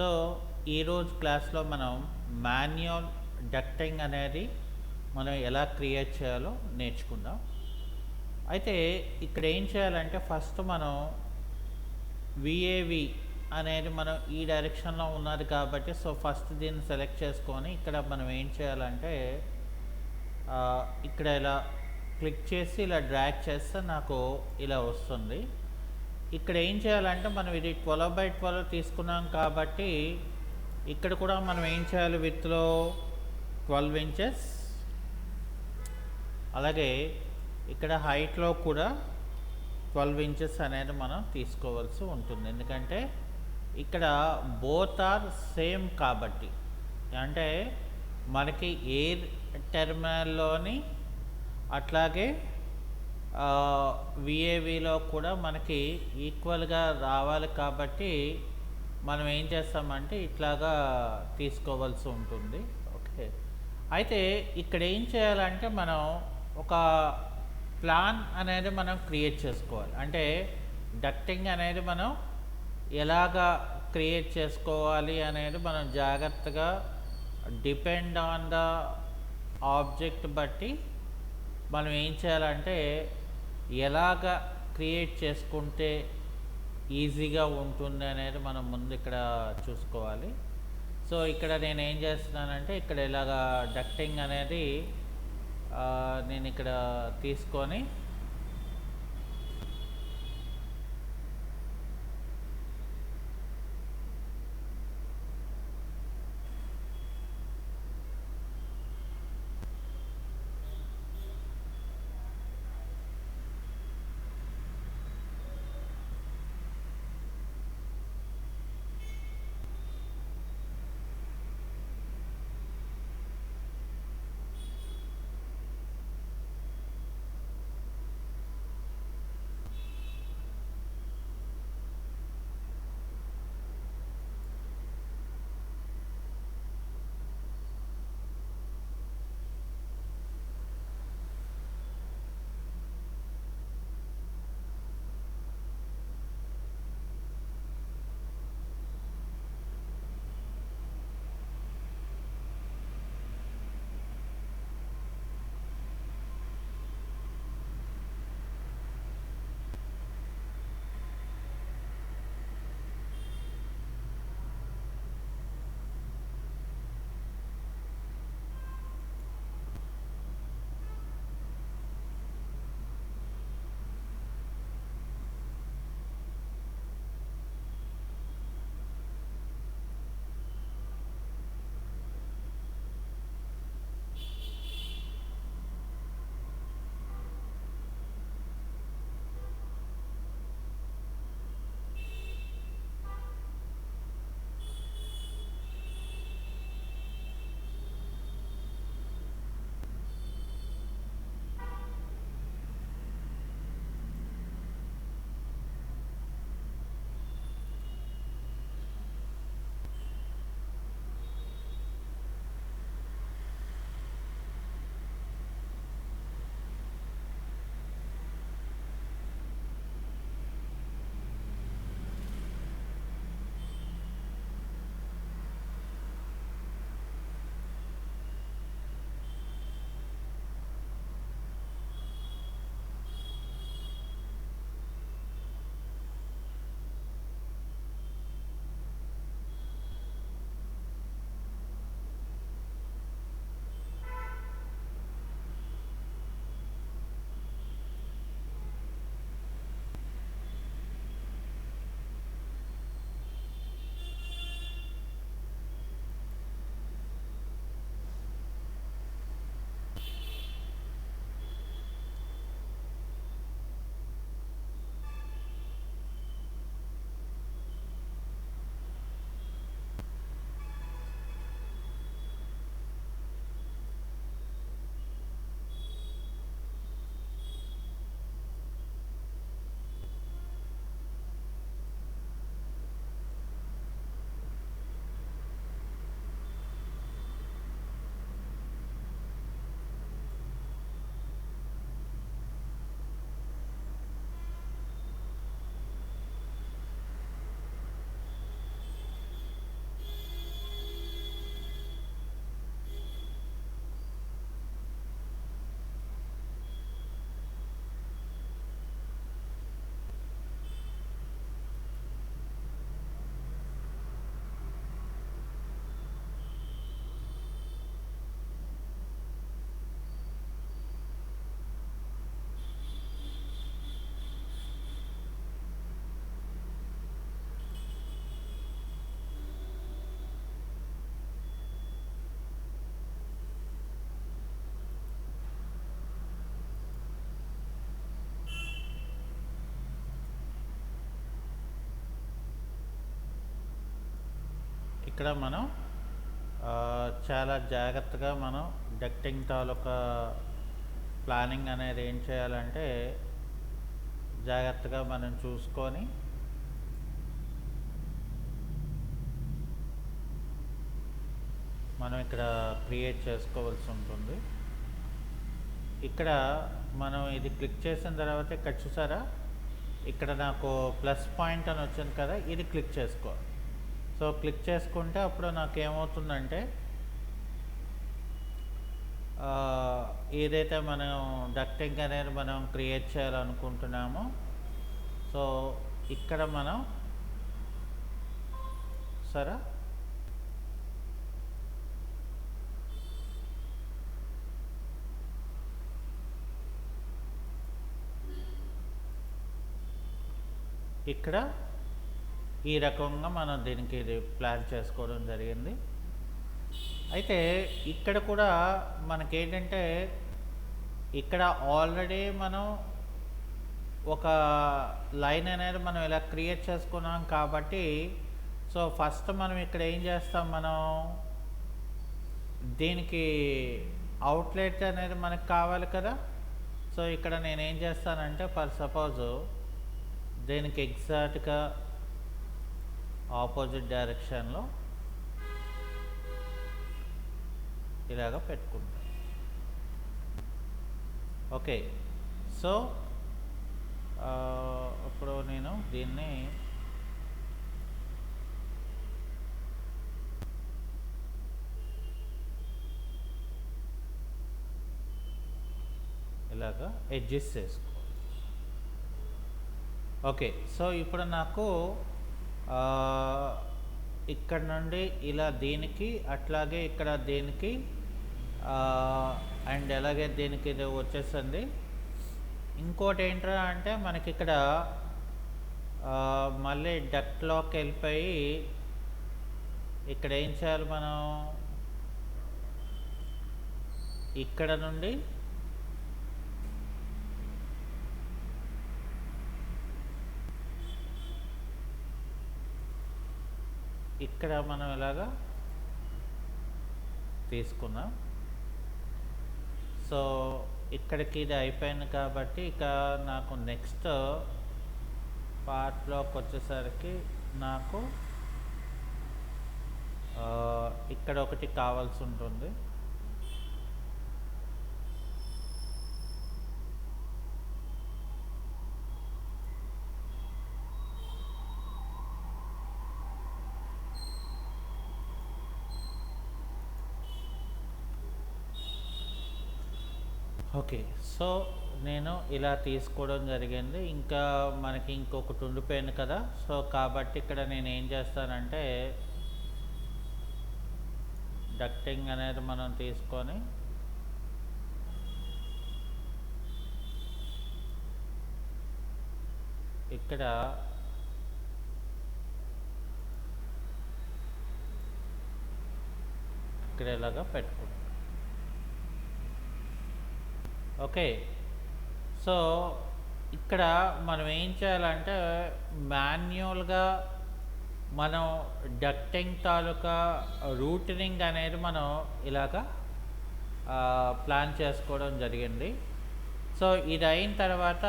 So ఈరోజు క్లాస్లో మనం మాన్యువల్ డక్టింగ్ అనేది మనం ఎలా క్రియేట్ చేయాలో నేర్చుకుందాం. అయితే ఇక్కడ ఏం చేయాలంటే ఫస్ట్ మనం విఏవి అనేది మనం ఈ డైరెక్షన్లో ఉన్నది కాబట్టి సో ఫస్ట్ దీన్ని సెలెక్ట్ చేసుకొని ఇక్కడ మనం ఏం చేయాలంటే ఇక్కడ ఇలా క్లిక్ చేసి ఇలా డ్రాగ్ చేస్తే నాకు ఇలా వస్తుంది. ఇక్కడ ఏం చేయాలంటే మనం ఇది 12x12 తీసుకున్నాం కాబట్టి ఇక్కడ కూడా మనం ఏం చేయాలి, విత్లో 12 ఇంచెస్, అలాగే ఇక్కడ హైట్లో కూడా 12 ఇంచెస్ అనేది మనం తీసుకోవాల్సి ఉంటుంది. ఎందుకంటే ఇక్కడ బోత్ ఆర్ సేమ్ కాబట్టి, అంటే మనకి ఎయిర్ టెర్మినల్లోని అట్లాగే విఏవిలో కూడా మనకి ఈక్వల్గా రావాలి కాబట్టి మనం ఏం చేస్తామంటే ఇట్లాగా తీసుకోవాల్సి ఉంటుంది. ఓకే, అయితే ఇక్కడ ఏం చేయాలంటే మనం ఒక ప్లాన్ అనేది మనం క్రియేట్ చేసుకోవాలి. అంటే డక్టింగ్ అనేది మనం ఎలాగా క్రియేట్ చేసుకోవాలి అనేది మనం జాగ్రత్తగా డిపెండ్ ఆన్ ద ఆబ్జెక్ట్ బట్టి మనం ఏం చేయాలంటే ఎలాగ క్రియేట్ చేసుకుంటే ఈజీగా ఉంటుంది అనేది మనం ముందు ఇక్కడ చూసుకోవాలి. సో ఇక్కడ నేను ఏం చేస్తున్నానంటే ఇక్కడ ఇలాగా డక్టింగ్ అనేది నేను ఇక్కడ తీసుకొని ఇక్కడ మనం చాలా జాగ్రత్తగా మనం డక్టింగ్ తాలూకా ప్లానింగ్ అనేది ఏం చేయాలంటే జాగ్రత్తగా మనం చూసుకొని మనం ఇక్కడ క్రియేట్ చేసుకోవాల్సి ఉంటుంది. ఇక్కడ మనం ఇది క్లిక్ చేసిన తర్వాత ఇక్కడ చూసారా, ఇక్కడ నాకు ప్లస్ పాయింట్ అని వచ్చింది కదా, ఇది క్లిక్ చేసుకో. సో క్లిక్ చేసుకుంటే అప్పుడు నాకు ఏమవుతుందంటే ఏదైతే మనం డక్టింగ్ అనేది మనం క్రియేట్ చేయాలనుకుంటున్నామో సో ఇక్కడ మనం సరే ఇక్కడ ఈ రకంగా మనం దీనికి ఇది ప్లాన్ చేసుకోవడం జరిగింది. అయితే ఇక్కడ కూడా మనకేంటంటే ఇక్కడ ఆల్రెడీ మనం ఒక లైన్ అనేది మనం ఇలా క్రియేట్ చేసుకున్నాం కాబట్టి సో ఫస్ట్ మనం ఇక్కడ ఏం చేస్తాం, మనం దీనికి అవుట్లెట్ అనేది మనకు కావాలి కదా. సో ఇక్కడ నేను ఏం చేస్తానంటే ఫర్ సపోజ్ దీనికి ఎగ్జాక్ట్గా ఆపోజిట్ డైరెక్షన్లో ఇలాగ పెట్టుకుంటాను. ఓకే, సో ఇప్పుడు నేను దీన్ని ఇలాగా అడ్జస్ట్ చేసుకో. ఓకే, సో ఇప్పుడు నాకు ఇక్కడ నుండి ఇలా దీనికి అట్లాగే ఇక్కడ దీనికి అండ్ అలాగే దీనికి ఇది వచ్చేసింది. ఇంకోటి ఏంట్రా అంటే మనకి ఇక్కడ మళ్ళీ డక్ట్లోకి వెళ్ళిపోయి ఇక్కడ ఏం చేయాలి, మనం ఇక్కడ నుండి ఇక్కడ మనం ఇలాగా తీసుకున్నాం. సో ఇక్కడికి ఇది అయిపోయింది కాబట్టి ఇక నాకు నెక్స్ట్ పార్ట్లోకి వచ్చేసరికి నాకు ఇక్కడ ఒకటి కావాల్సి ఉంటుంది. ఓకే, సో నేను ఇలా తీసుకోవడం జరిగింది. ఇంకా మనకి ఇంకొకటి ఉండిపోయింది కదా, సో కాబట్టి ఇక్కడ నేను ఏం చేస్తానంటే డక్టింగ్ అనేది మనం తీసుకొని ఇక్కడ ఇలాగా పెట్టుకుంటాం. ఓకే, సో ఇక్కడ మనం ఏం చేయాలంటే మాన్యువల్గా మనం డక్టింగ్ తాలూకా రూటనింగ్ అనేది మనం ఇలాగా ప్లాన్ చేసుకోవడం జరిగింది. సో ఇది అయిన తర్వాత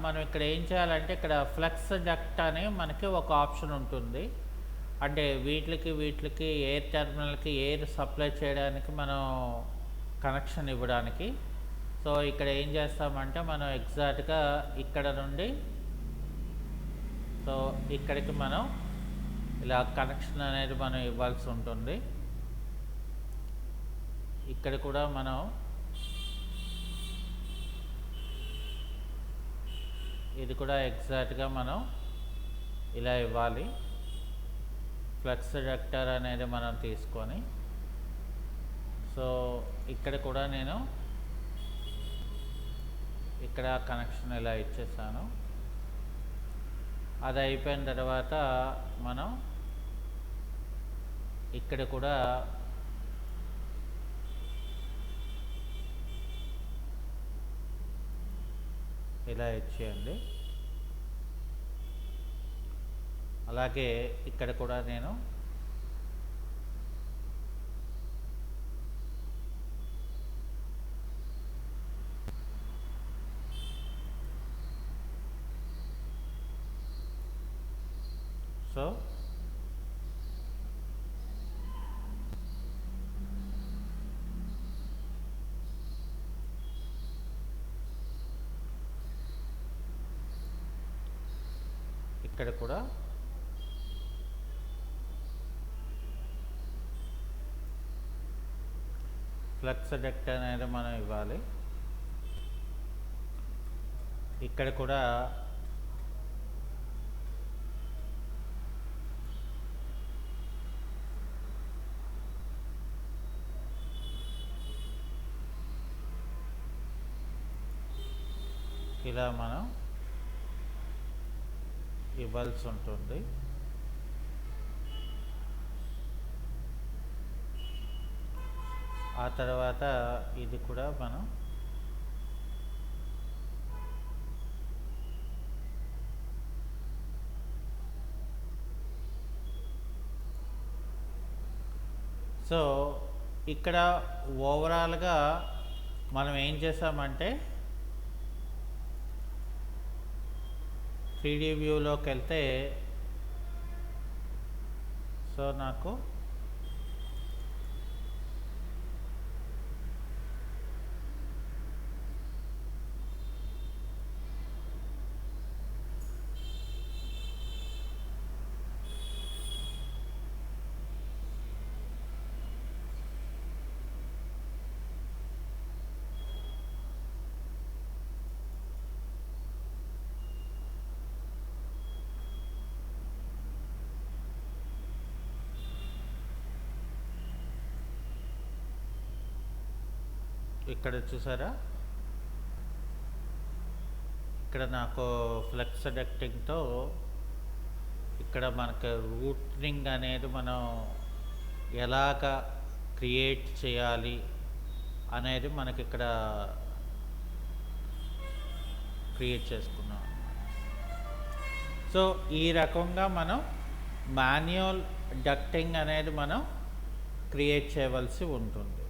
మనం ఇక్కడ ఏం చేయాలంటే ఇక్కడ ఫ్లెక్స్ డక్ట్ అని మనకి ఒక ఆప్షన్ ఉంటుంది. అంటే వీటికి ఎయిర్ టెర్మినల్కి ఎయిర్ సప్లై చేయడానికి మనం కనెక్షన్ ఇవ్వడానికి. సో ఇక్కడ ఏం చేస్తామంటే మనం ఎగ్జాక్ట్గా ఇక్కడ నుండి సో ఇక్కడికి మనం ఇలా కనెక్షన్ అనేది మనం ఇవ్వాల్సి ఉంటుంది. ఇక్కడ కూడా మనం ఇది కూడా ఎగ్జాక్ట్గా మనం ఇలా ఇవ్వాలి. ఫ్లెక్స్ డక్టర్ అనేది మనం తీసుకొని సో ఇక్కడ కూడా నేను ఇక్కడ కనెక్షన్ ఇలా ఇచ్చేసాను. అది అయిపోయిన తర్వాత మనం ఇక్కడ కూడా ఇలా ఇచ్చేయండి. అలాగే ఇక్కడ కూడా నేను సో ఇక్కడ కూడా ఫ్లక్స్ డక్ట్ అనేది మనం ఇవ్వాలి. ఇక్కడ కూడా ఇలా మనం ఇవ్వాల్సి ఉంటుంది. ఆ తర్వాత ఇది కూడా మనం సో ఇక్కడ ఓవరాల్గా మనం ఏం చేసామంటే 3D వ్యూలోకి వెళ్తే సో నాకు ఇక్కడ చూసారా, ఇక్కడ నాకు ఫ్లెక్స్ డక్టింగ్తో ఇక్కడ మనకు రూటింగ్ అనేది మనం ఎలాగ క్రియేట్ చేయాలి అనేది మనకి ఇక్కడ క్రియేట్ చేసుకున్నాం. సో ఈ రకంగా మనం మాన్యువల్ డక్టింగ్ అనేది మనం క్రియేట్ చేయవలసి ఉంటుంది.